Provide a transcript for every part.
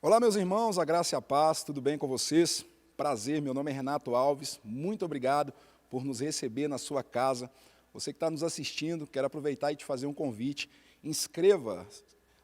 Olá, meus irmãos, a graça e a paz, tudo bem com vocês? Prazer, meu nome é Renato Alves, muito obrigado por nos receber na sua casa. Você que está nos assistindo, quero aproveitar e te fazer um convite. Inscreva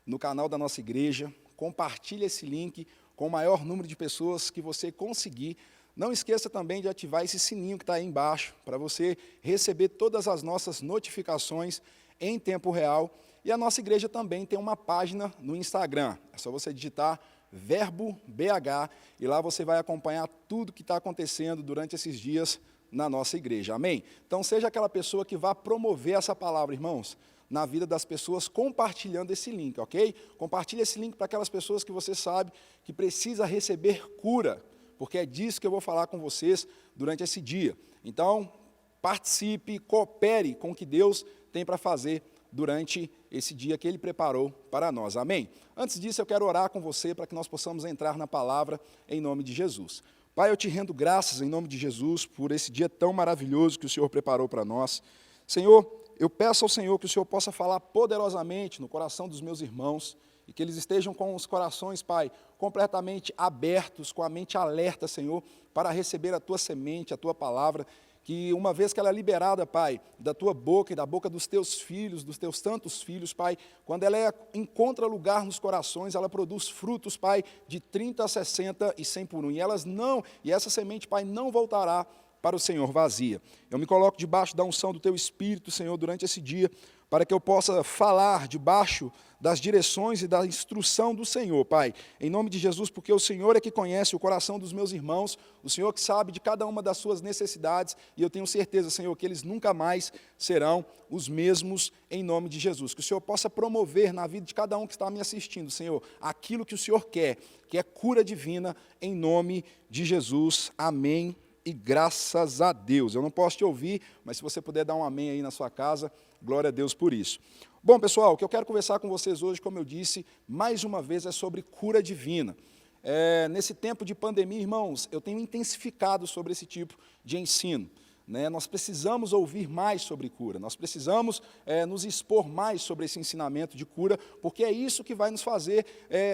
no canal da nossa igreja, compartilhe esse link com o maior número de pessoas que você conseguir. Não esqueça também de ativar esse sininho que está aí embaixo, para você receber todas as nossas notificações em tempo real. E a nossa igreja também tem uma página no Instagram, é só você digitar Verbo BH, e lá você vai acompanhar tudo que está acontecendo durante esses dias na nossa igreja, amém? Então seja aquela pessoa que vá promover essa palavra, irmãos, na vida das pessoas, compartilhando esse link, ok? Compartilhe esse link para aquelas pessoas que você sabe que precisa receber cura, porque é disso que eu vou falar com vocês durante esse dia. Então, participe, coopere com o que Deus tem para fazer durante esse dia que Ele preparou para nós, amém? Antes disso, eu quero orar com você para que nós possamos entrar na palavra em nome de Jesus. Pai, eu te rendo graças em nome de Jesus por esse dia tão maravilhoso que o Senhor preparou para nós. Senhor, eu peço ao Senhor que o Senhor possa falar poderosamente no coração dos meus irmãos e que eles estejam com os corações, Pai, completamente abertos, com a mente alerta, Senhor, para receber a Tua semente, a Tua palavra, que uma vez que ela é liberada, Pai, da Tua boca e da boca dos Teus filhos, dos Teus tantos filhos, Pai, quando ela encontra lugar nos corações, ela produz frutos, Pai, de 30, 60 e 100 por um. E essa semente, Pai, não voltará para o Senhor vazia. Eu me coloco debaixo da unção do Teu Espírito, Senhor, durante esse dia, para que eu possa falar debaixo das direções e da instrução do Senhor, Pai, em nome de Jesus, porque o Senhor é que conhece o coração dos meus irmãos, o Senhor que sabe de cada uma das suas necessidades, e eu tenho certeza, Senhor, que eles nunca mais serão os mesmos em nome de Jesus. Que o Senhor possa promover na vida de cada um que está me assistindo, Senhor, aquilo que o Senhor quer, que é cura divina, em nome de Jesus. Amém. E graças a Deus. Eu não posso te ouvir, mas se você puder dar um amém aí na sua casa, glória a Deus por isso. Bom, pessoal, o que eu quero conversar com vocês hoje, como eu disse, mais uma vez é sobre cura divina. Nesse tempo de pandemia, irmãos, eu tenho intensificado sobre esse tipo de ensino. Nós precisamos ouvir mais sobre cura, nós precisamos nos expor mais sobre esse ensinamento de cura, porque é isso que vai nos fazer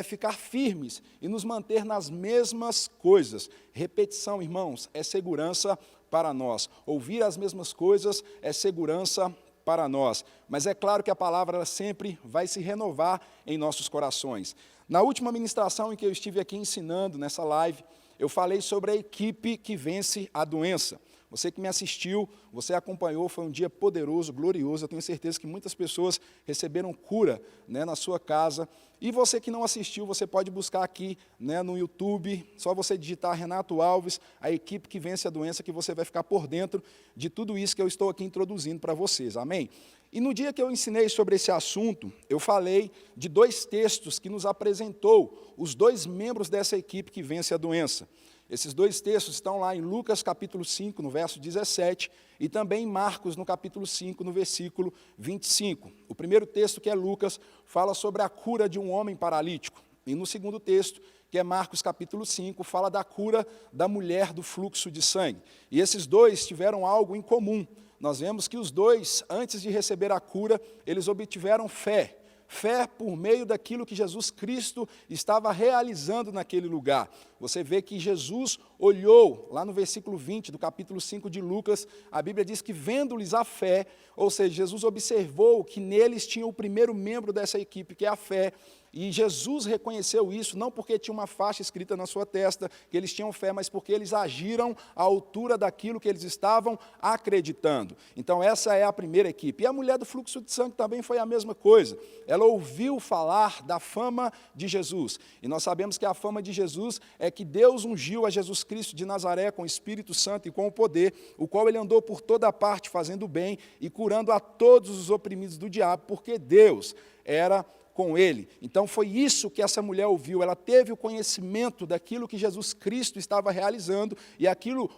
ficar firmes e nos manter nas mesmas coisas. Repetição, irmãos, é segurança para nós. Ouvir as mesmas coisas é segurança para nós. Mas é claro que a palavra ela sempre vai se renovar em nossos corações. Na última ministração em que eu estive aqui ensinando, nessa live, eu falei sobre a equipe que vence a doença. Você que me assistiu, você acompanhou, foi um dia poderoso, glorioso. Eu tenho certeza que muitas pessoas receberam cura na sua casa. E você que não assistiu, você pode buscar aqui no YouTube, só você digitar Renato Alves, a equipe que vence a doença, que você vai ficar por dentro de tudo isso que eu estou aqui introduzindo para vocês, amém? E no dia que eu ensinei sobre esse assunto, eu falei de dois textos que nos apresentou os dois membros dessa equipe que vence a doença. Esses dois textos estão lá em Lucas capítulo 5, no verso 17, e também em Marcos, no capítulo 5, no versículo 25. O primeiro texto, que é Lucas, fala sobre a cura de um homem paralítico. E no segundo texto, que é Marcos capítulo 5, fala da cura da mulher do fluxo de sangue. E esses dois tiveram algo em comum. Nós vemos que os dois, antes de receber a cura, eles obtiveram fé. Fé por meio daquilo que Jesus Cristo estava realizando naquele lugar. Você vê que Jesus olhou, lá no versículo 20 do capítulo 5 de Lucas, a Bíblia diz que vendo-lhes a fé, ou seja, Jesus observou que neles tinha o primeiro membro dessa equipe, que é a fé, e Jesus reconheceu isso, não porque tinha uma faixa escrita na sua testa, que eles tinham fé, mas porque eles agiram à altura daquilo que eles estavam acreditando. Então essa é a primeira equipe. E a mulher do fluxo de sangue também foi a mesma coisa. Ela ouviu falar da fama de Jesus. E nós sabemos que a fama de Jesus é que Deus ungiu a Jesus Cristo de Nazaré com o Espírito Santo e com o poder, o qual ele andou por toda parte fazendo bem e curando a todos os oprimidos do diabo, porque Deus era com ele. Então foi isso que essa mulher ouviu, ela teve o conhecimento daquilo que Jesus Cristo estava realizando, e aquilo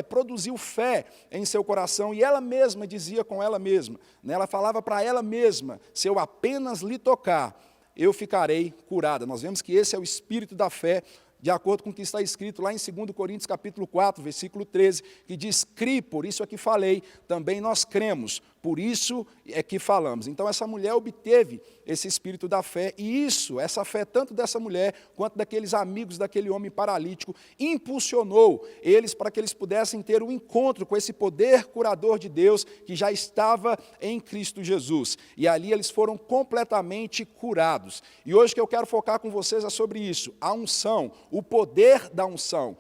produziu fé em seu coração, e ela mesma dizia com ela mesma, ela falava para ela mesma, se eu apenas lhe tocar, eu ficarei curada. Nós vemos que esse é o espírito da fé, de acordo com o que está escrito lá em 2 Coríntios capítulo 4, versículo 13, que diz, crie, por isso é que falei, também nós cremos, Por isso é que falamos. Então, essa mulher obteve esse espírito da fé, e essa fé, tanto dessa mulher, quanto daqueles amigos daquele homem paralítico, impulsionou eles para que eles pudessem ter um encontro com esse poder curador de Deus, que já estava em Cristo Jesus. E ali eles foram completamente curados. E hoje que eu quero focar com vocês é sobre isso, a unção, o poder da unção,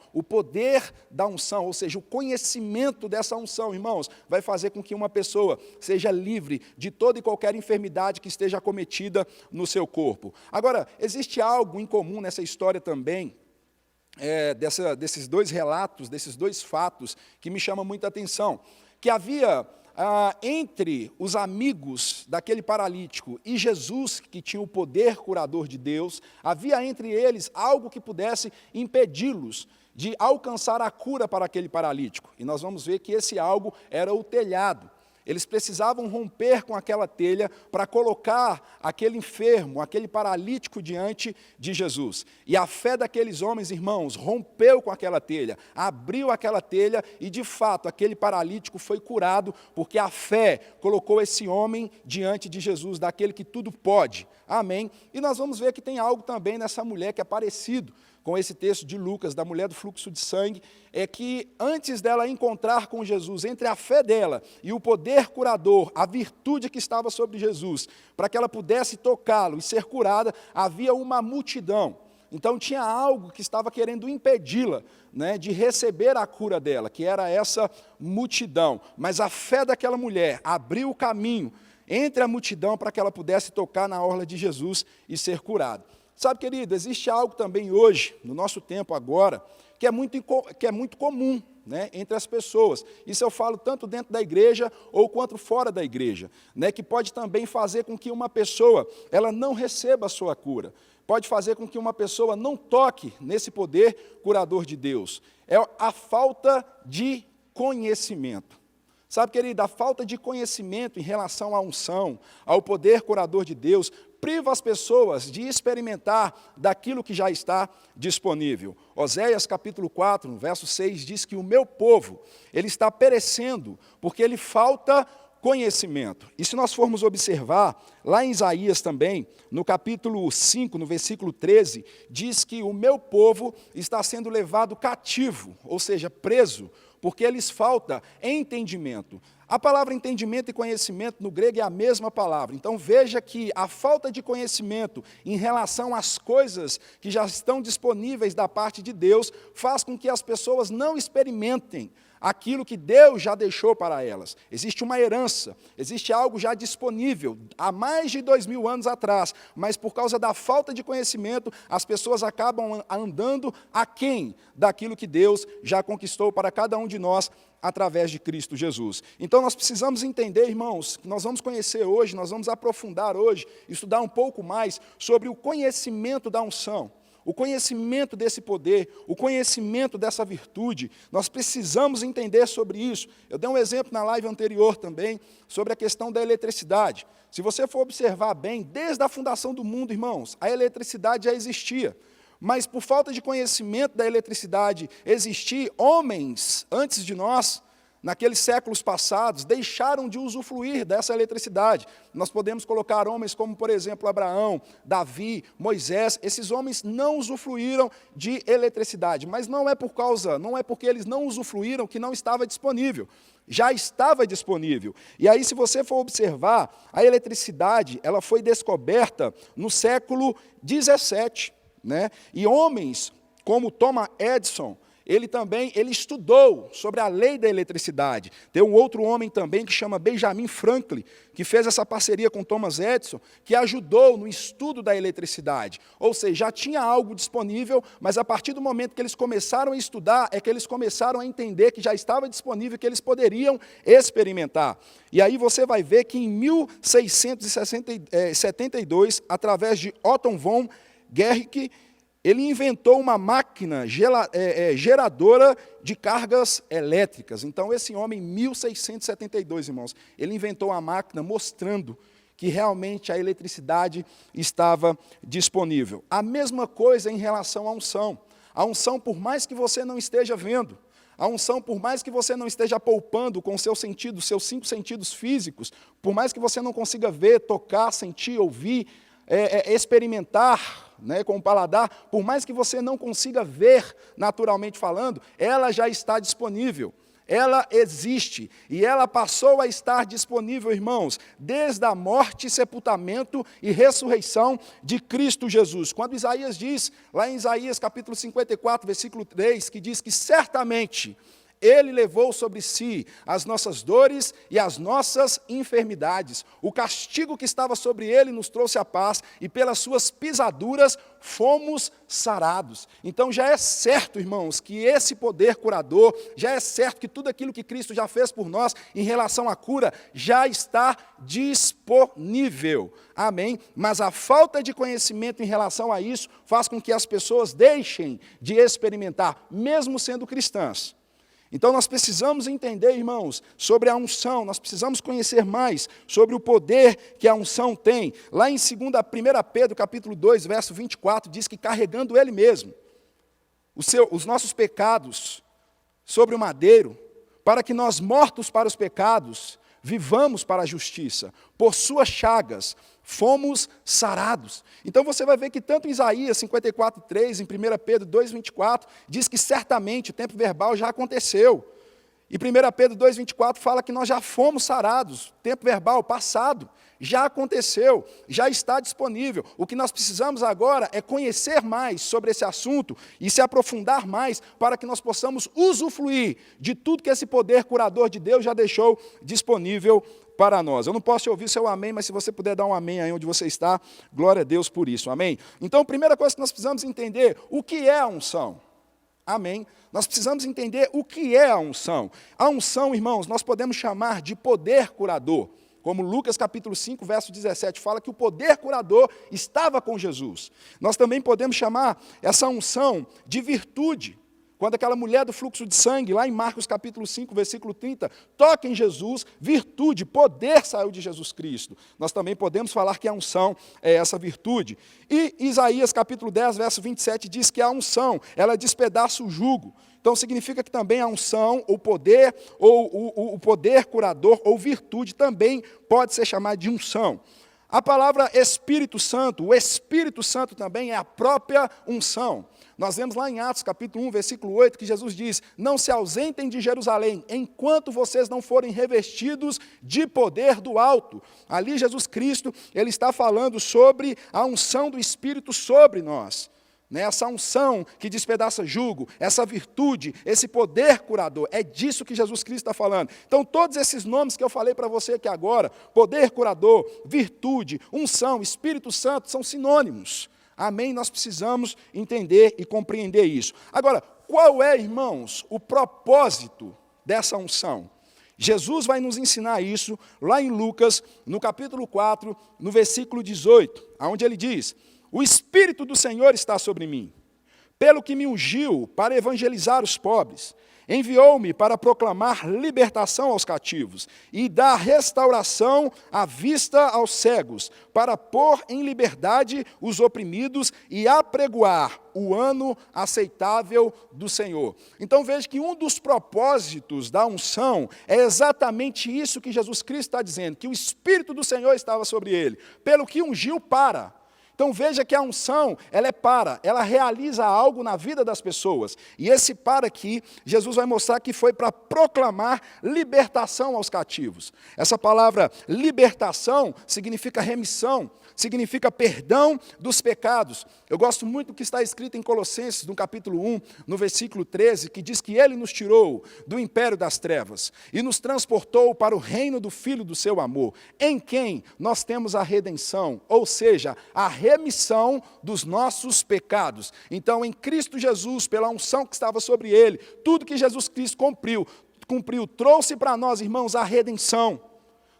ou seja, o conhecimento dessa unção, irmãos, vai fazer com que uma pessoa seja livre de toda e qualquer enfermidade que esteja acometida no seu corpo. Agora, existe algo em comum nessa história também, desses dois relatos, desses dois fatos, que me chama muita atenção, que havia entre os amigos daquele paralítico e Jesus, que tinha o poder curador de Deus, havia entre eles algo que pudesse impedi-los de alcançar a cura para aquele paralítico. E nós vamos ver que esse algo era o telhado. Eles precisavam romper com aquela telha para colocar aquele enfermo, aquele paralítico diante de Jesus. E a fé daqueles homens, irmãos, rompeu com aquela telha, abriu aquela telha e, de fato, aquele paralítico foi curado, porque a fé colocou esse homem diante de Jesus, daquele que tudo pode. Amém? E nós vamos ver que tem algo também nessa mulher que é parecido com esse texto de Lucas, da mulher do fluxo de sangue, é que antes dela encontrar com Jesus, entre a fé dela e o poder curador, a virtude que estava sobre Jesus, para que ela pudesse tocá-lo e ser curada, havia uma multidão. Então tinha algo que estava querendo impedi-la, né, de receber a cura dela, que era essa multidão. Mas a fé daquela mulher abriu o caminho entre a multidão para que ela pudesse tocar na orla de Jesus e ser curada. Sabe, querido, existe algo também hoje, no nosso tempo agora, que é muito comum, né, entre as pessoas. Isso eu falo tanto dentro da igreja ou quanto fora da igreja, né, que pode também fazer com que uma pessoa ela não receba a sua cura. Pode fazer com que uma pessoa não toque nesse poder curador de Deus. É a falta de conhecimento. Sabe, querido, a falta de conhecimento em relação à unção, ao poder curador de Deus, priva as pessoas de experimentar daquilo que já está disponível. Oséias capítulo 4, verso 6, diz que o meu povo, ele está perecendo, porque ele falta conhecimento. E se nós formos observar, lá em Isaías também, no capítulo 5, no versículo 13, diz que o meu povo está sendo levado cativo, ou seja, preso, porque lhes falta entendimento. A palavra entendimento e conhecimento no grego é a mesma palavra. Então veja que a falta de conhecimento em relação às coisas que já estão disponíveis da parte de Deus faz com que as pessoas não experimentem aquilo que Deus já deixou para elas. Existe uma herança, existe algo já disponível há mais de 2000 anos atrás, mas por causa da falta de conhecimento, as pessoas acabam andando aquém daquilo que Deus já conquistou para cada um de nós através de Cristo Jesus. Então nós precisamos entender, irmãos, que nós vamos conhecer hoje, nós vamos aprofundar hoje, estudar um pouco mais sobre o conhecimento da unção. O conhecimento desse poder, o conhecimento dessa virtude, nós precisamos entender sobre isso. Eu dei um exemplo na live anterior também, sobre a questão da eletricidade. Se você for observar bem, desde a fundação do mundo, irmãos, a eletricidade já existia. Mas por falta de conhecimento da eletricidade existir, homens antes de nós, naqueles séculos passados, deixaram de usufruir dessa eletricidade. Nós podemos colocar homens como, por exemplo, Abraão, Davi, Moisés. Esses homens não usufruíram de eletricidade, mas não é porque eles não usufruíram que não estava disponível. Já estava disponível. E aí, se você for observar, a eletricidade ela foi descoberta no século 17, né? E homens como Thomas Edison, ele estudou sobre a lei da eletricidade. Tem um outro homem também que chama Benjamin Franklin, que fez essa parceria com Thomas Edison, que ajudou no estudo da eletricidade. Ou seja, já tinha algo disponível, mas a partir do momento que eles começaram a estudar, é que eles começaram a entender que já estava disponível, que eles poderiam experimentar. E aí você vai ver que em 1672, através de Otto von Guericke, ele inventou uma máquina geradora de cargas elétricas. Então, esse homem, em 1672, irmãos, ele inventou uma máquina mostrando que realmente a eletricidade estava disponível. A mesma coisa em relação à unção. A unção, por mais que você não esteja vendo, A unção, por mais que você não esteja poupando com seus sentidos, seus 5 sentidos físicos, por mais que você não consiga ver, tocar, sentir, ouvir, experimentar, né, com o paladar, por mais que você não consiga ver naturalmente falando, ela já está disponível. Ela existe e ela passou a estar disponível, irmãos, desde a morte, sepultamento e ressurreição de Cristo Jesus. Quando Isaías diz, lá em Isaías capítulo 54, versículo 3, que diz que certamente Ele levou sobre si as nossas dores e as nossas enfermidades. O castigo que estava sobre Ele nos trouxe a paz, e pelas suas pisaduras fomos sarados. Então já é certo, irmãos, que esse poder curador, já é certo que tudo aquilo que Cristo já fez por nós em relação à cura, já está disponível. Amém? Mas a falta de conhecimento em relação a isso faz com que as pessoas deixem de experimentar, mesmo sendo cristãs. Então nós precisamos entender, irmãos, sobre a unção, nós precisamos conhecer mais sobre o poder que a unção tem. Lá em 1 Pedro capítulo 2, verso 24, diz que carregando Ele mesmo os nossos pecados sobre o madeiro, para que nós, mortos para os pecados, vivamos para a justiça. Por suas chagas fomos sarados. Então você vai ver que tanto em Isaías 54:3, em 1 Pedro 2:24, diz que certamente o tempo verbal já aconteceu. E 1 Pedro 2:24 fala que nós já fomos sarados. Tempo verbal passado, já aconteceu, já está disponível. O que nós precisamos agora é conhecer mais sobre esse assunto e se aprofundar mais para que nós possamos usufruir de tudo que esse poder curador de Deus já deixou disponível para nós. Eu não posso te ouvir seu amém, mas se você puder dar um amém aí onde você está, glória a Deus por isso, amém? Então, a primeira coisa que nós precisamos entender, o que é a unção? Amém? Nós precisamos entender o que é a unção. A unção, irmãos, nós podemos chamar de poder curador. Como Lucas capítulo 5, verso 17, fala que o poder curador estava com Jesus. Nós também podemos chamar essa unção de virtude. Quando aquela mulher do fluxo de sangue, lá em Marcos capítulo 5, versículo 30, toca em Jesus, virtude, poder saiu de Jesus Cristo. Nós também podemos falar que a unção é essa virtude. E Isaías capítulo 10, verso 27, diz que a unção, ela despedaça o jugo. Então significa que também a unção, o poder, ou o poder curador, ou virtude, também pode ser chamado de unção. A palavra Espírito Santo, o Espírito Santo também é a própria unção. Nós vemos lá em Atos capítulo 1, versículo 8, que Jesus diz, não se ausentem de Jerusalém, enquanto vocês não forem revestidos de poder do alto. Ali Jesus Cristo, Ele está falando sobre a unção do Espírito sobre nós. Essa unção que despedaça jugo, essa virtude, esse poder curador, é disso que Jesus Cristo está falando. Então todos esses nomes que eu falei para você aqui agora, poder curador, virtude, unção, Espírito Santo, são sinônimos. Amém? Nós precisamos entender e compreender isso. Agora, qual é, irmãos, o propósito dessa unção? Jesus vai nos ensinar isso lá em Lucas, no capítulo 4, no versículo 18, onde ele diz, o Espírito do Senhor está sobre mim, pelo que me ungiu para evangelizar os pobres, enviou-me para proclamar libertação aos cativos e dar restauração à vista aos cegos, para pôr em liberdade os oprimidos e apregoar o ano aceitável do Senhor. Então veja que um dos propósitos da unção é exatamente isso que Jesus Cristo está dizendo, que o Espírito do Senhor estava sobre ele, pelo que ungiu para. Então veja que a unção, ela realiza algo na vida das pessoas. E esse para aqui, Jesus vai mostrar que foi para proclamar libertação aos cativos. Essa palavra libertação significa remissão, significa perdão dos pecados. Eu gosto muito do que está escrito em Colossenses, no capítulo 1, no versículo 13, que diz que Ele nos tirou do império das trevas e nos transportou para o reino do Filho do seu amor, em quem nós temos a redenção, ou seja, a remissão dos nossos pecados. Então, em Cristo Jesus, pela unção que estava sobre Ele, tudo que Jesus Cristo cumpriu, trouxe para nós, irmãos, a redenção.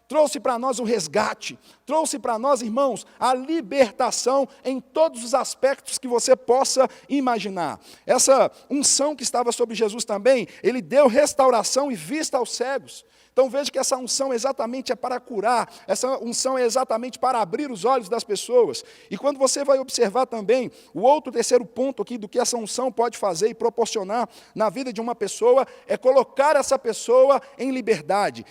Trouxe para nós o resgate, trouxe para nós, irmãos, a libertação em todos os aspectos que você possa imaginar. Essa unção que estava sobre Jesus também, Ele deu restauração e vista aos cegos. Então veja que essa unção exatamente é para curar, essa unção é exatamente para abrir os olhos das pessoas. E quando você vai observar também o outro terceiro ponto aqui do que essa unção pode fazer e proporcionar na vida de uma pessoa, é colocar essa pessoa em liberdade.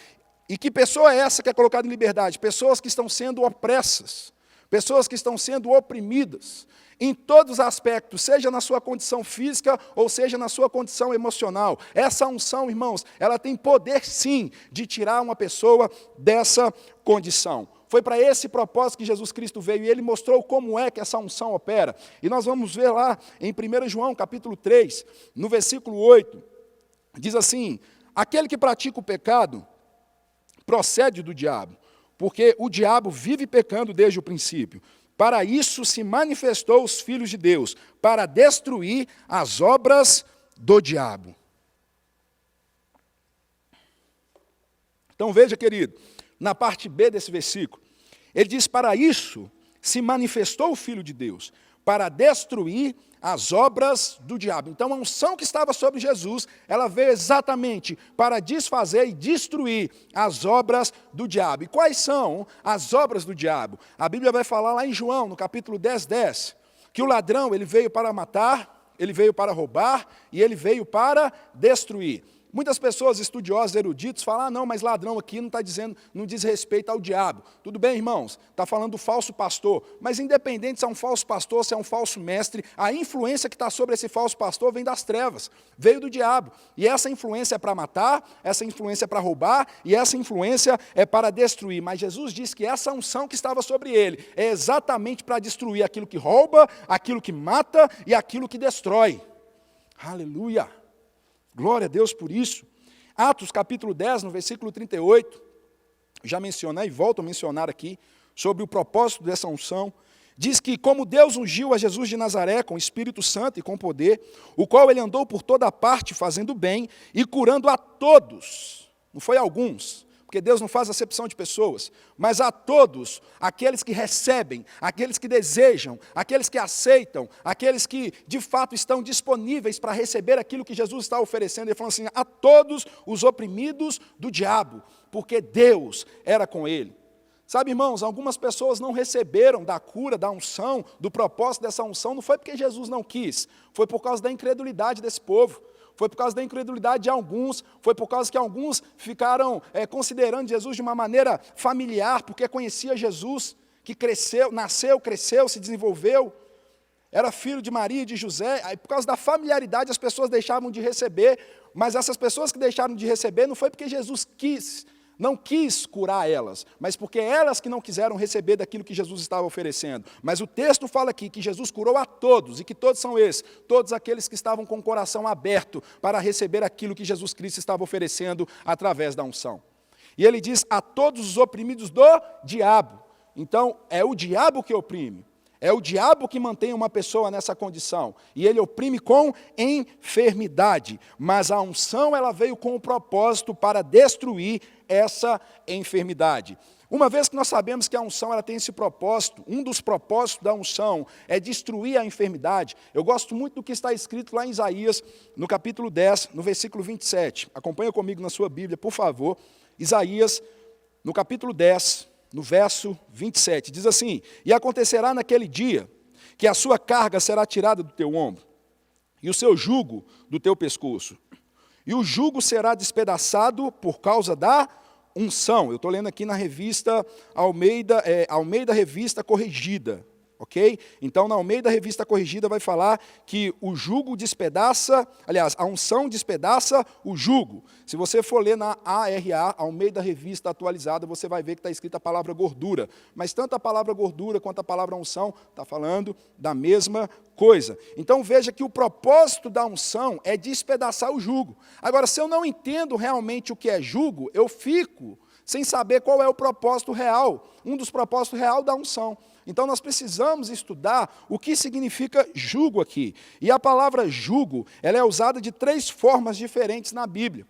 E que pessoa é essa que é colocada em liberdade? Pessoas que estão sendo opressas, pessoas que estão sendo oprimidas, em todos os aspectos, seja na sua condição física ou seja na sua condição emocional. Essa unção, irmãos, ela tem poder sim de tirar uma pessoa dessa condição. Foi para esse propósito que Jesus Cristo veio e ele mostrou como é que essa unção opera. E nós vamos ver lá em 1 João capítulo 3, no versículo 8, diz assim: aquele que pratica o pecado procede do diabo, porque o diabo vive pecando desde o princípio. Para isso se manifestou os filhos de Deus, para destruir as obras do diabo. Então veja, querido, na parte B desse versículo, ele diz: para isso se manifestou o Filho de Deus, para destruir as obras do diabo. Então a unção que estava sobre Jesus, ela veio exatamente para desfazer e destruir as obras do diabo. E quais são as obras do diabo? A Bíblia vai falar lá em João, no capítulo 10, que o ladrão, ele veio para matar, ele veio para roubar e ele veio para destruir. Muitas pessoas, estudiosos, eruditos, falam: não, mas ladrão aqui não diz respeito ao diabo. Tudo bem, irmãos, está falando do falso pastor, mas independente se é um falso pastor, se é um falso mestre, a influência que está sobre esse falso pastor vem das trevas, veio do diabo. E essa influência é para matar, essa influência é para roubar, e essa influência é para destruir. Mas Jesus disse que essa unção que estava sobre ele é exatamente para destruir aquilo que rouba, aquilo que mata e aquilo que destrói. Aleluia! Glória a Deus por isso. Atos capítulo 10, no versículo 38, já mencionei e volto a mencionar aqui, sobre o propósito dessa unção. Diz que como Deus ungiu a Jesus de Nazaré com o Espírito Santo e com poder, o qual ele andou por toda parte fazendo bem e curando a todos, não foi alguns, porque Deus não faz acepção de pessoas, mas a todos, aqueles que recebem, aqueles que desejam, aqueles que aceitam, aqueles que de fato estão disponíveis para receber aquilo que Jesus está oferecendo. Ele falou assim: a todos os oprimidos do diabo, porque Deus era com ele. Sabe, irmãos, algumas pessoas não receberam da cura, da unção, do propósito dessa unção, não foi porque Jesus não quis, foi por causa da incredulidade desse povo. Foi por causa da incredulidade de alguns, foi por causa que alguns ficaram considerando Jesus de uma maneira familiar, porque conhecia Jesus, que cresceu, nasceu, cresceu, se desenvolveu, era filho de Maria e de José. Aí, por causa da familiaridade, as pessoas deixavam de receber, mas essas pessoas que deixaram de receber não foi porque Jesus não quis curar elas, mas porque elas que não quiseram receber daquilo que Jesus estava oferecendo. Mas o texto fala aqui que Jesus curou a todos, e que todos são esses, todos aqueles que estavam com o coração aberto para receber aquilo que Jesus Cristo estava oferecendo através da unção. E ele diz: a todos os oprimidos do diabo. Então, é o diabo que oprime. É o diabo que mantém uma pessoa nessa condição, e ele oprime com enfermidade, mas a unção ela veio com o propósito para destruir essa enfermidade. Uma vez que nós sabemos que a unção ela tem esse propósito, um dos propósitos da unção é destruir a enfermidade. Eu gosto muito do que está escrito lá em Isaías, no capítulo 10, no versículo 27. Acompanha comigo na sua Bíblia, por favor. Isaías, no capítulo 10, no verso 27, diz assim: e acontecerá naquele dia, que a sua carga será tirada do teu ombro, e o seu jugo do teu pescoço, e o jugo será despedaçado por causa da unção. Eu estou lendo aqui na revista Almeida Revista Corrigida, ok? Então, na Almeida Revista Corrigida vai falar que o jugo despedaça, aliás, a unção despedaça o jugo. Se você for ler na ARA, Almeida Revista Atualizada, você vai ver que está escrita a palavra gordura. Mas tanto a palavra gordura quanto a palavra unção está falando da mesma coisa. Então, veja que o propósito da unção é despedaçar o jugo. Agora, se eu não entendo realmente o que é jugo, eu fico sem saber qual é o propósito real, um dos propósitos real da unção. Então, nós precisamos estudar o que significa jugo aqui. E a palavra jugo, ela é usada de 3 formas diferentes na Bíblia.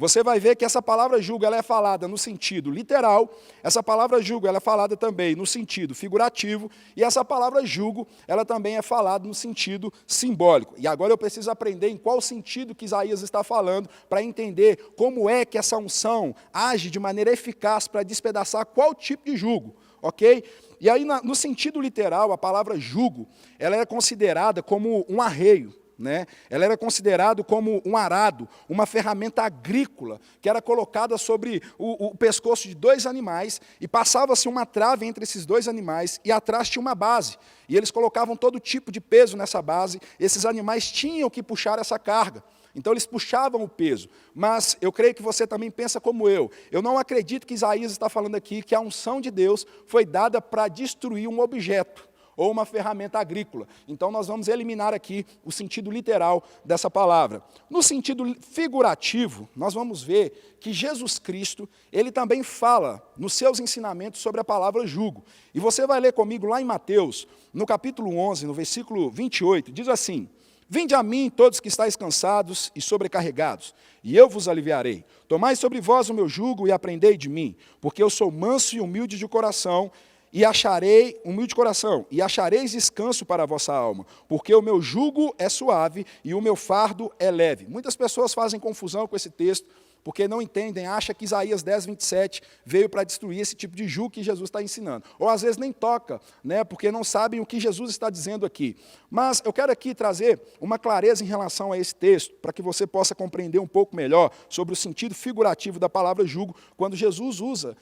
você vai ver que essa palavra jugo ela é falada no sentido literal, essa palavra jugo ela é falada também no sentido figurativo, e essa palavra jugo ela também é falada no sentido simbólico. E agora eu preciso aprender em qual sentido que Isaías está falando, para entender como é que essa unção age de maneira eficaz para despedaçar qual tipo de jugo, ok? E aí, no sentido literal, a palavra jugo, ela é considerada como um arreio, né? Ela era considerada como um arado, uma ferramenta agrícola, que era colocada sobre o pescoço de dois animais, e passava-se uma trave entre esses dois animais, e atrás tinha uma base. E eles colocavam todo tipo de peso nessa base, esses animais tinham que puxar essa carga. Então eles puxavam o peso, mas eu creio que você também pensa como eu. Eu não acredito que Isaías está falando aqui que a unção de Deus foi dada para destruir um objeto ou uma ferramenta agrícola. Então nós vamos eliminar aqui o sentido literal dessa palavra. No sentido figurativo, nós vamos ver que Jesus Cristo, ele também fala nos seus ensinamentos sobre a palavra jugo. E você vai ler comigo lá em Mateus, no capítulo 11, no versículo 28, diz assim: Vinde a mim, todos que estáis cansados e sobrecarregados, e eu vos aliviarei. Tomai sobre vós o meu jugo e aprendei de mim, porque eu sou manso e humilde de coração, e achareis descanso para a vossa alma, porque o meu jugo é suave e o meu fardo é leve. Muitas pessoas fazem confusão com esse texto, porque não entendem, acham que Isaías 10, 27 veio para destruir esse tipo de jugo que Jesus está ensinando. Ou às vezes nem toca, né, porque não sabem o que Jesus está dizendo aqui. Mas eu quero aqui trazer uma clareza em relação a esse texto, para que você possa compreender um pouco melhor sobre o sentido figurativo da palavra jugo, quando Jesus usa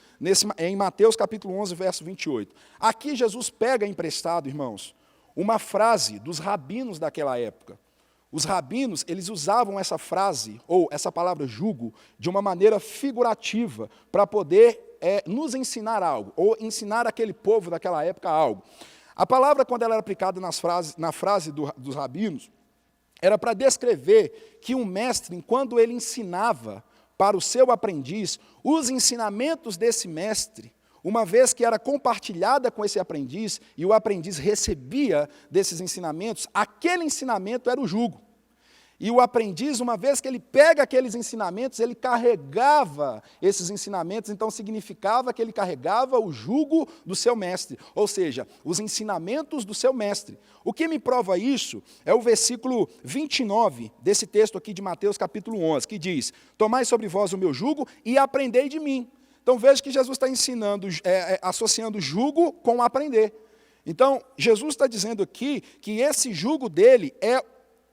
em Mateus capítulo 11, verso 28. Aqui Jesus pega emprestado, irmãos, uma frase dos rabinos daquela época. Os rabinos, eles usavam essa frase, ou essa palavra jugo, de uma maneira figurativa, para poder nos ensinar algo, ou ensinar aquele povo daquela época algo. A palavra, quando ela era aplicada na frase dos rabinos, era para descrever que um mestre, quando ele ensinava para o seu aprendiz, os ensinamentos desse mestre, uma vez que era compartilhada com esse aprendiz, e o aprendiz recebia desses ensinamentos, aquele ensinamento era o jugo. E o aprendiz, uma vez que ele pega aqueles ensinamentos, ele carregava esses ensinamentos, então significava que ele carregava o jugo do seu mestre, ou seja, os ensinamentos do seu mestre. O que me prova isso é o versículo 29 desse texto aqui de Mateus capítulo 11, que diz: Tomai sobre vós o meu jugo e aprendei de mim. Então veja que Jesus está ensinando, associando jugo com aprender. Então, Jesus está dizendo aqui que esse jugo dele é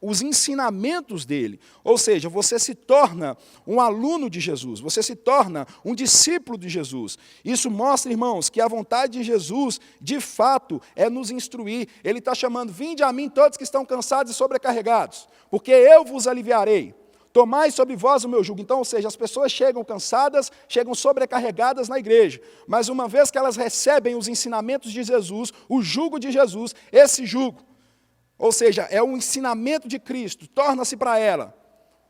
os ensinamentos dele. Ou seja, você se torna um aluno de Jesus, você se torna um discípulo de Jesus. Isso mostra, irmãos, que a vontade de Jesus, de fato, é nos instruir. Ele está chamando: vinde a mim todos que estão cansados e sobrecarregados, porque eu vos aliviarei. Tomai sobre vós o meu jugo. Então, ou seja, as pessoas chegam cansadas, chegam sobrecarregadas na igreja, mas uma vez que elas recebem os ensinamentos de Jesus, o jugo de Jesus, esse jugo, ou seja, é um ensinamento de Cristo, torna-se para ela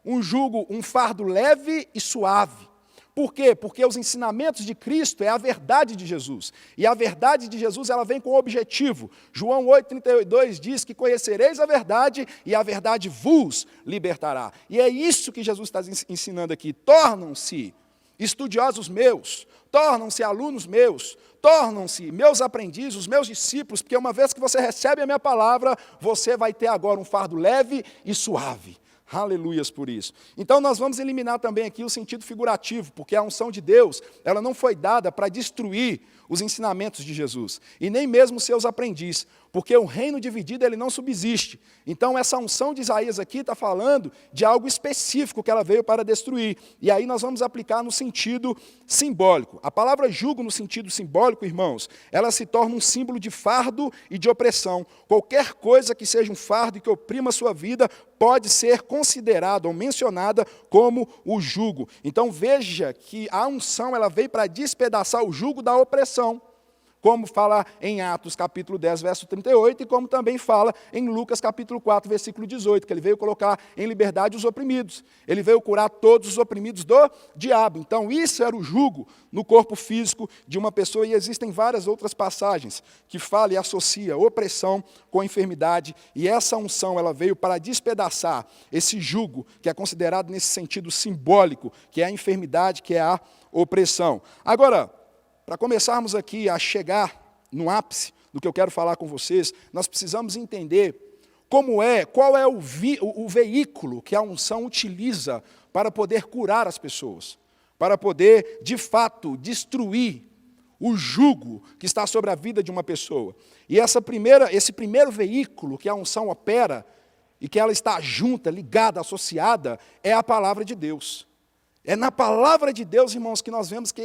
um jugo, um fardo leve e suave. Por quê? Porque os ensinamentos de Cristo é a verdade de Jesus. E a verdade de Jesus, ela vem com um objetivo. João 8,32 diz que conhecereis a verdade e a verdade vos libertará. E é isso que Jesus está ensinando aqui. Tornam-se estudiosos meus, tornam-se alunos meus, tornam-se meus aprendizes, os meus discípulos, porque uma vez que você recebe a minha palavra, você vai ter agora um fardo leve e suave. Aleluias por isso. Então nós vamos eliminar também aqui o sentido figurativo, porque a unção de Deus, ela não foi dada para destruir os ensinamentos de Jesus, e nem mesmo seus aprendizes, porque o reino dividido ele não subsiste. Então essa unção de Isaías aqui está falando de algo específico que ela veio para destruir, e aí nós vamos aplicar no sentido simbólico. A palavra jugo no sentido simbólico, irmãos, ela se torna um símbolo de fardo e de opressão. Qualquer coisa que seja um fardo e que oprima a sua vida pode ser considerada ou mencionada como o jugo. Então veja que a unção ela veio para despedaçar o jugo da opressão. como fala em Atos capítulo 10, verso 38, e como também fala em Lucas capítulo 4, versículo 18, que ele veio colocar em liberdade os oprimidos. Ele veio curar todos os oprimidos do diabo. Então isso era o jugo no corpo físico de uma pessoa, e existem várias outras passagens que falam e associam opressão com enfermidade, e essa unção ela veio para despedaçar esse jugo que é considerado nesse sentido simbólico, que é a enfermidade, que é a opressão. Agora, para começarmos aqui a chegar no ápice do que eu quero falar com vocês, nós precisamos entender qual é o veículo que a unção utiliza para poder curar as pessoas, para poder, de fato, destruir o jugo que está sobre a vida de uma pessoa. E esse primeiro veículo que a unção opera, e que ela está junta, ligada, associada, é a palavra de Deus. É na palavra de Deus, irmãos, que nós vemos que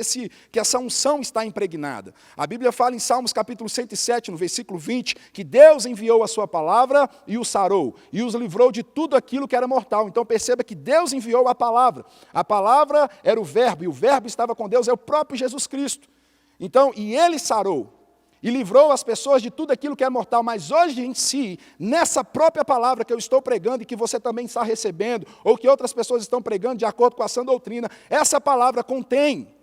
essa unção está impregnada. A Bíblia fala em Salmos capítulo 107, no versículo 20, que Deus enviou a sua palavra e os sarou, e os livrou de tudo aquilo que era mortal. Então perceba que Deus enviou a palavra. A palavra era o verbo, e o verbo estava com Deus, é o próprio Jesus Cristo. Então, e ele sarou, e livrou as pessoas de tudo aquilo que é mortal. Mas hoje em si, nessa própria palavra que eu estou pregando e que você também está recebendo, ou que outras pessoas estão pregando de acordo com a sã doutrina, essa palavra contém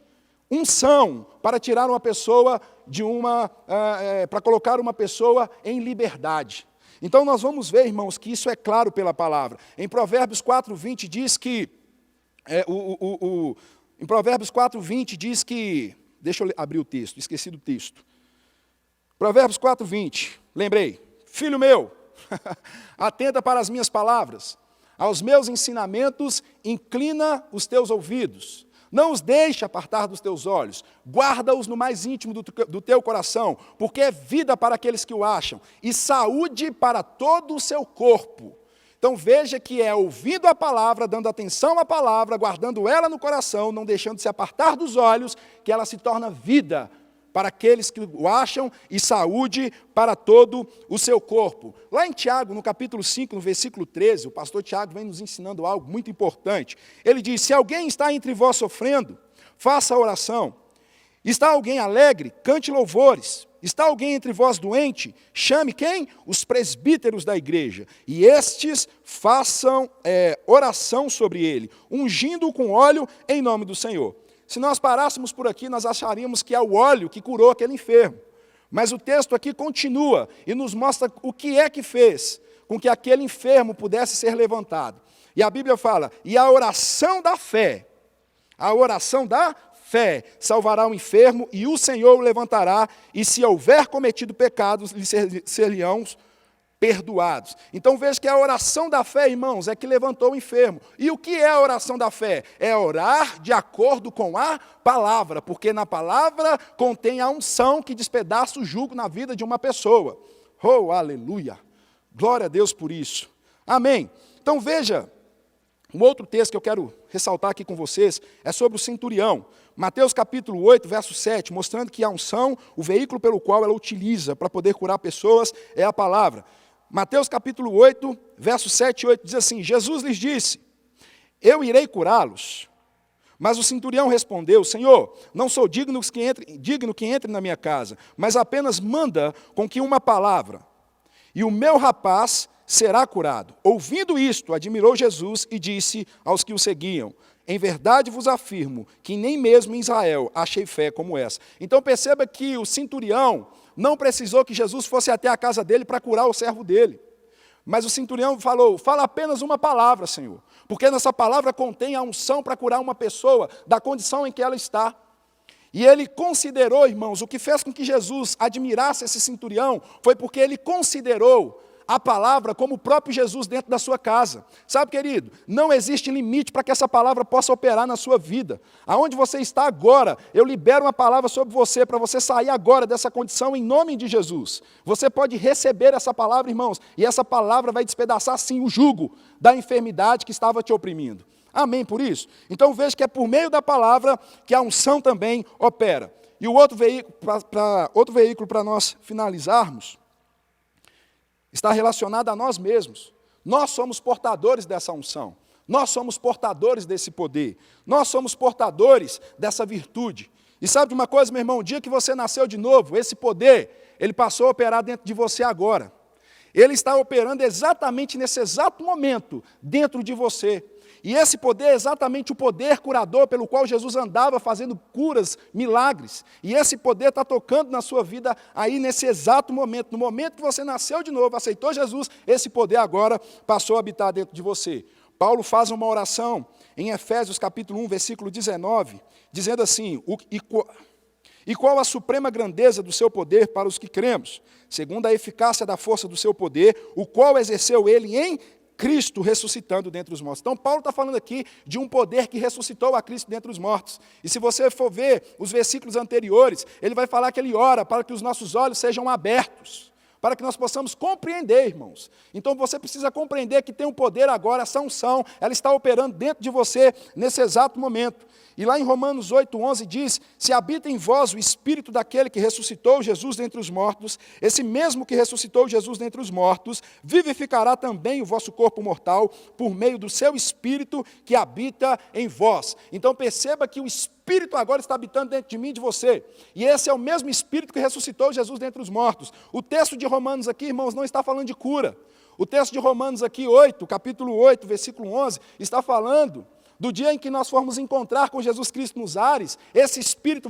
unção para tirar uma pessoa para colocar uma pessoa em liberdade. Então nós vamos ver, irmãos, que isso é claro pela palavra. Em Provérbios 4:20 diz que, em Provérbios 4:20 diz que, deixa eu abrir o texto, esqueci do texto. Provérbios 4:20, lembrei, filho meu, atenta para as minhas palavras, aos meus ensinamentos inclina os teus ouvidos, não os deixe apartar dos teus olhos, guarda-os no mais íntimo do teu coração, porque é vida para aqueles que o acham, e saúde para todo o seu corpo. Então veja que é ouvindo a palavra, dando atenção à palavra, guardando ela no coração, não deixando de se apartar dos olhos, que ela se torna vida para aqueles que o acham, e saúde para todo o seu corpo. Lá em Tiago, no capítulo 5, no versículo 13, o pastor Tiago vem nos ensinando algo muito importante. Ele diz: se alguém está entre vós sofrendo, faça a oração. Está alguém alegre? Cante louvores. Está alguém entre vós doente? Chame quem? Os presbíteros da igreja. E estes façam oração sobre ele, ungindo-o com óleo em nome do Senhor. Se nós parássemos por aqui, nós acharíamos que é o óleo que curou aquele enfermo. Mas o texto aqui continua e nos mostra o que é que fez com que aquele enfermo pudesse ser levantado. E a Bíblia fala: e a oração da fé salvará o enfermo, e o Senhor o levantará, e se houver cometido pecados, lhe ser-lhe-ão perdoados. Então veja que a oração da fé, irmãos, é que levantou o enfermo. E o que é a oração da fé? É orar de acordo com a palavra, porque na palavra contém a unção que despedaça o jugo na vida de uma pessoa. Oh, aleluia! Glória a Deus por isso. Amém. Então veja, um outro texto que eu quero ressaltar aqui com vocês é sobre o centurião. Mateus capítulo 8, verso 7, mostrando que a unção, o veículo pelo qual ela utiliza para poder curar pessoas, é a palavra. Mateus capítulo 8, verso 7 e 8, diz assim: Jesus lhes disse: eu irei curá-los. Mas o centurião respondeu: Senhor, não sou digno que entre na minha casa, mas apenas manda com que uma palavra, e o meu rapaz será curado. Ouvindo isto, admirou Jesus e disse aos que o seguiam: em verdade vos afirmo que nem mesmo em Israel achei fé como essa. Então perceba que o centurião não precisou que Jesus fosse até a casa dele para curar o servo dele. Mas o centurião falou: fala apenas uma palavra, Senhor, porque nessa palavra contém a unção para curar uma pessoa da condição em que ela está. E ele considerou, irmãos, o que fez com que Jesus admirasse esse centurião foi porque ele considerou a palavra como o próprio Jesus dentro da sua casa. Sabe, querido, não existe limite para que essa palavra possa operar na sua vida. Aonde você está agora, eu libero uma palavra sobre você, para você sair agora dessa condição em nome de Jesus. Você pode receber essa palavra, irmãos, e essa palavra vai despedaçar, sim, o jugo da enfermidade que estava te oprimindo. Amém por isso? Então veja que é por meio da palavra que a unção também opera. E o outro veículo para nós finalizarmos, está relacionado a nós mesmos. Nós somos portadores dessa unção. Nós somos portadores desse poder. Nós somos portadores dessa virtude. E sabe de uma coisa, meu irmão? O dia que você nasceu de novo, esse poder, ele passou a operar dentro de você agora. Ele está operando exatamente nesse exato momento, dentro de você. E esse poder é exatamente o poder curador pelo qual Jesus andava fazendo curas, milagres. E esse poder está tocando na sua vida aí nesse exato momento. No momento que você nasceu de novo, aceitou Jesus, esse poder agora passou a habitar dentro de você. Paulo faz uma oração em Efésios capítulo 1, versículo 19, dizendo assim: E qual a suprema grandeza do seu poder para os que cremos, segundo a eficácia da força do seu poder, o qual exerceu ele em Cristo ressuscitando dentre os mortos. Então, Paulo está falando aqui de um poder que ressuscitou a Cristo dentre os mortos. E se você for ver os versículos anteriores, ele vai falar que ele ora para que os nossos olhos sejam abertos, para que nós possamos compreender, irmãos. Então, você precisa compreender que tem um poder agora, essa unção, ela está operando dentro de você nesse exato momento. E lá em Romanos 8:11 diz: se habita em vós o Espírito daquele que ressuscitou Jesus dentre os mortos, esse mesmo que ressuscitou Jesus dentre os mortos, vivificará também o vosso corpo mortal, por meio do seu Espírito que habita em vós. Então perceba que o Espírito agora está habitando dentro de mim e de você. E esse é o mesmo Espírito que ressuscitou Jesus dentre os mortos. O texto de Romanos aqui, irmãos, não está falando de cura. O texto de Romanos aqui, capítulo 8, versículo 11, está falando do dia em que nós formos encontrar com Jesus Cristo nos ares, esse Espírito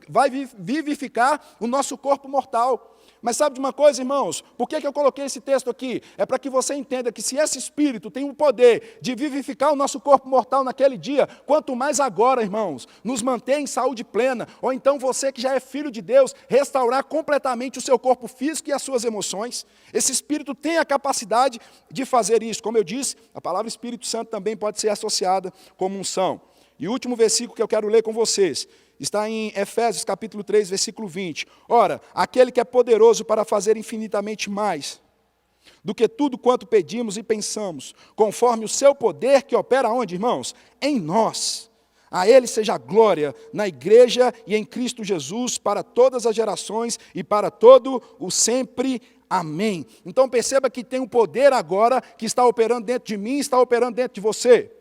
vai vivificar o nosso corpo mortal. Mas sabe de uma coisa, irmãos? Por que eu coloquei esse texto aqui? É para que você entenda que se esse Espírito tem o poder de vivificar o nosso corpo mortal naquele dia, quanto mais agora, irmãos, nos manter em saúde plena, ou então você que já é filho de Deus, restaurar completamente o seu corpo físico e as suas emoções. Esse Espírito tem a capacidade de fazer isso. Como eu disse, a palavra Espírito Santo também pode ser associada como unção. E o último versículo que eu quero ler com vocês está em Efésios capítulo 3, versículo 20. Ora, aquele que é poderoso para fazer infinitamente mais do que tudo quanto pedimos e pensamos, conforme o seu poder que opera onde, irmãos? Em nós. A ele seja a glória na igreja e em Cristo Jesus para todas as gerações e para todo o sempre. Amém. Então perceba que tem um poder agora que está operando dentro de mim, está operando dentro de você.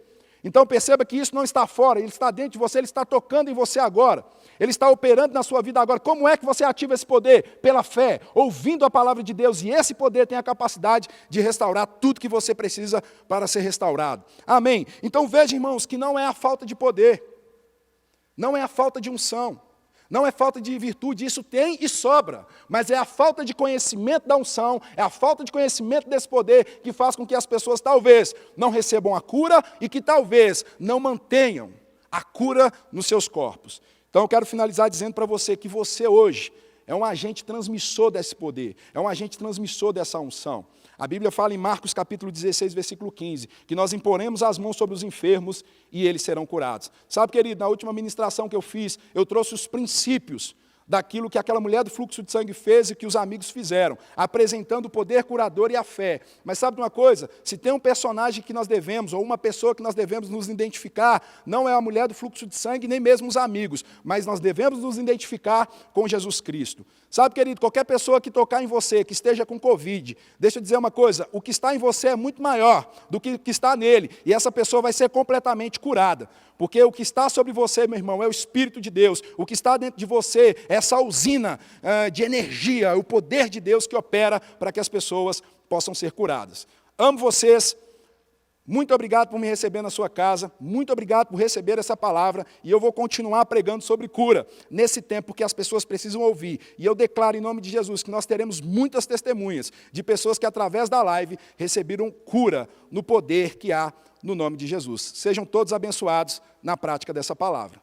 Então perceba que isso não está fora, ele está dentro de você, ele está tocando em você agora. Ele está operando na sua vida agora. Como é que você ativa esse poder? Pela fé, ouvindo a palavra de Deus. E esse poder tem a capacidade de restaurar tudo que você precisa para ser restaurado. Amém. Então veja, irmãos, que não é a falta de poder, não é a falta de unção, não é falta de virtude, isso tem e sobra, mas é a falta de conhecimento da unção, é a falta de conhecimento desse poder que faz com que as pessoas talvez não recebam a cura e que talvez não mantenham a cura nos seus corpos. Então eu quero finalizar dizendo para você que você hoje é um agente transmissor desse poder, é um agente transmissor dessa unção. A Bíblia fala em Marcos capítulo 16, versículo 15, que nós imporemos as mãos sobre os enfermos e eles serão curados. Sabe, querido, na última ministração que eu fiz, eu trouxe os princípios daquilo que aquela mulher do fluxo de sangue fez e que os amigos fizeram, apresentando o poder curador e a fé. Mas sabe de uma coisa? Se tem um personagem que nós devemos, ou uma pessoa que nós devemos nos identificar, não é a mulher do fluxo de sangue, nem mesmo os amigos, mas nós devemos nos identificar com Jesus Cristo. Sabe, querido, qualquer pessoa que tocar em você, que esteja com Covid, deixa eu dizer uma coisa, o que está em você é muito maior do que o que está nele, e essa pessoa vai ser completamente curada. Porque o que está sobre você, meu irmão, é o Espírito de Deus. O que está dentro de você é essa usina de energia, o poder de Deus que opera para que as pessoas possam ser curadas. Amo vocês. Muito obrigado por me receber na sua casa. Muito obrigado por receber essa palavra. E eu vou continuar pregando sobre cura nesse tempo que as pessoas precisam ouvir. E eu declaro em nome de Jesus que nós teremos muitas testemunhas de pessoas que através da live receberam cura no poder que há no nome de Jesus. Sejam todos abençoados na prática dessa palavra.